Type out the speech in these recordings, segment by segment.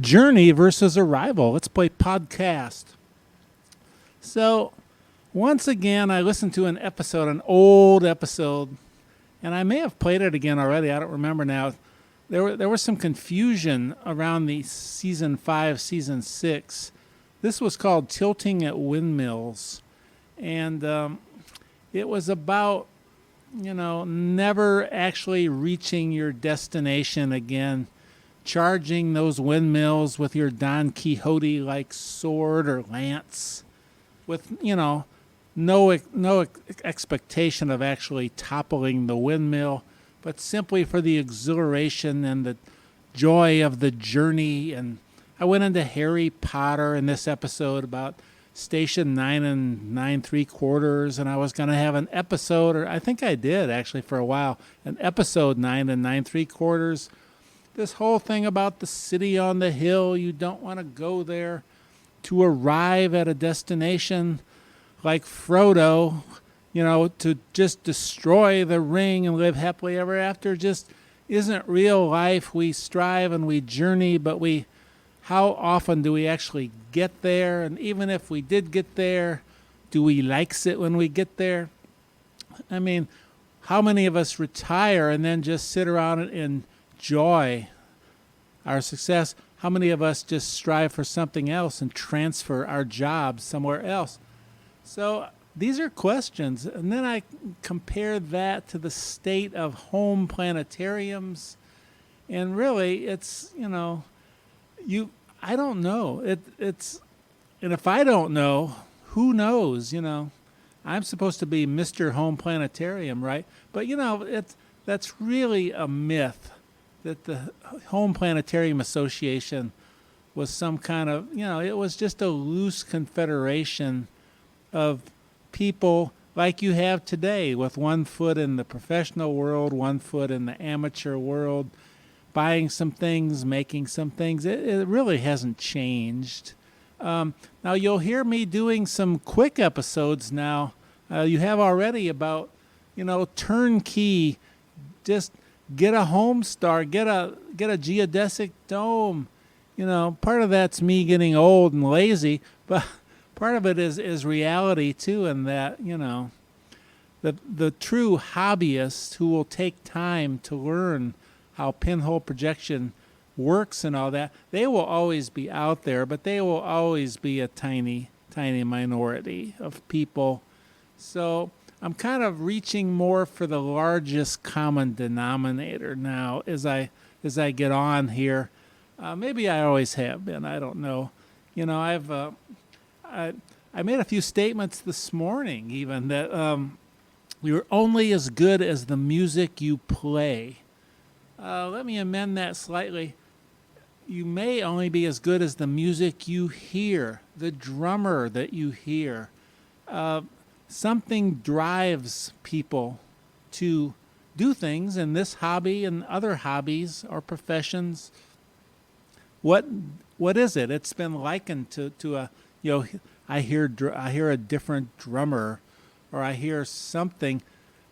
Journey versus Arrival. Let's play podcast. So, once again, I listened to an old episode, and I may have played it again already. I don't remember now. There was some confusion around the season 5, season 6. This was called Tilting at Windmills, and it was about never actually reaching your destination again, charging those windmills with your Don Quixote like sword or lance, with no expectation of actually toppling the windmill, but simply for the exhilaration and the joy of the journey. And I went into Harry Potter in this episode about Station 9 and 9 3/4, and I was going to have an episode, or I think I did actually for a while, an episode 9 and 9 3/4. This whole thing about the city on the hill, you don't want to go there to arrive at a destination like Frodo, to just destroy the ring and live happily ever after, just isn't real life. We strive and we journey, but how often do we actually get there? And even if we did get there, do we likes it when we get there? I mean, how many of us retire and then just sit around and enjoy our success? How many of us just strive for something else and transfer our job somewhere else? So these are questions. And then I compare that to the state of home planetariums. And really, it's, I don't know. And if I don't know, who knows? I'm supposed to be Mr. Home Planetarium, right? But that's really a myth that the Home Planetarium Association was some kind of, it was just a loose confederation of people like you have today, with one foot in the professional world, one foot in the amateur world, buying some things, making some things. It really hasn't changed. Now, you'll hear me doing some quick episodes now. You have already about, turnkey, just get a home star, get a geodesic dome. Part of that's me getting old and lazy, but part of it is reality too, and that, the true hobbyist who will take time to learn how pinhole projection works and all that, they will always be out there, but they will always be a tiny, tiny minority of people. So I'm kind of reaching more for the largest common denominator now as I get on here. Maybe I always have been. I don't know. I made a few statements this morning, even that you're only as good as the music you play. Let me amend that slightly. You may only be as good as the music you hear, the drummer that you hear. Something drives people to do things in this hobby and other hobbies or professions. What is it? It's been likened to a, I hear a different drummer, or I hear something.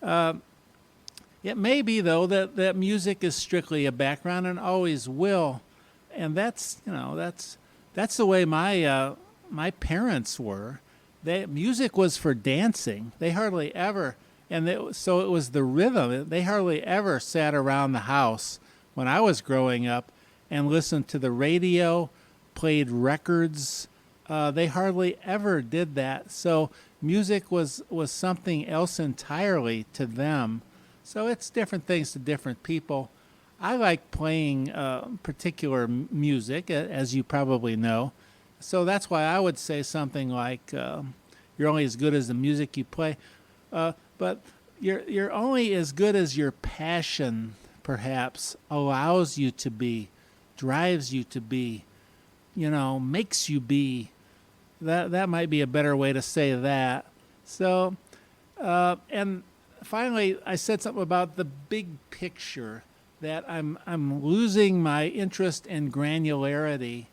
It may be, though, that music is strictly a background and always will, and that's the way my parents were. Music was for dancing. They hardly ever, so it was the rhythm. They hardly ever sat around the house when I was growing up and listened to the radio, played records. They hardly ever did that. So music was something else entirely to them. So it's different things to different people. I like playing particular music, as you probably know. So that's why I would say something like, you're only as good as the music you play. But you're only as good as your passion, perhaps, allows you to be, drives you to be, makes you be. That might be a better way to say that. So, and finally, I said something about the big picture, that I'm losing my interest in granularity,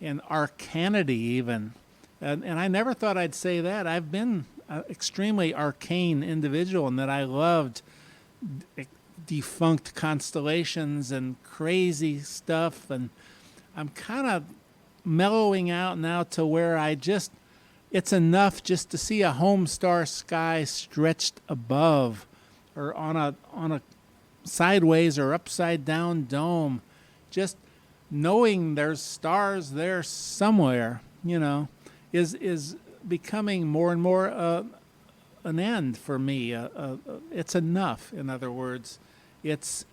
in arcanity even. And I never thought I'd say that. I've been an extremely arcane individual in that I loved defunct constellations and crazy stuff. And I'm kind of mellowing out now to where it's enough just to see a home star sky stretched above or on a sideways or upside down dome. Just knowing there's stars there somewhere, is becoming more and more an end for me. It's enough. In other words, it's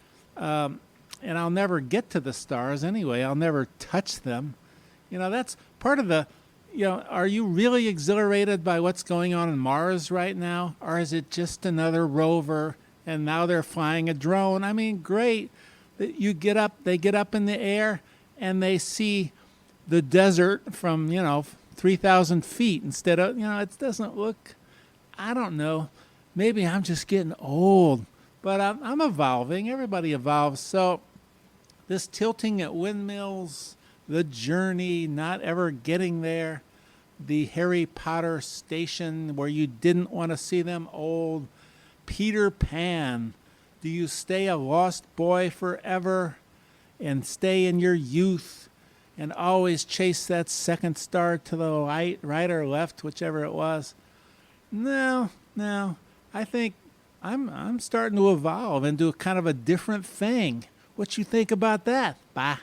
and I'll never get to the stars anyway. I'll never touch them. That's part of the. Are you really exhilarated by what's going on in Mars right now, or is it just another rover? And now they're flying a drone. I mean, great. They get up in the air, and they see the desert from 3,000 feet instead of it doesn't look. I don't know. Maybe I'm just getting old, but I'm evolving. Everybody evolves. So this tilting at Windmills, the journey, not ever getting there, the Harry Potter station where you didn't want to see them old, Peter Pan. Do you stay a lost boy forever and stay in your youth and always chase that second star to the right or left, whichever it was? No. I think I'm starting to evolve and do kind of a different thing. What you think about that? Bye.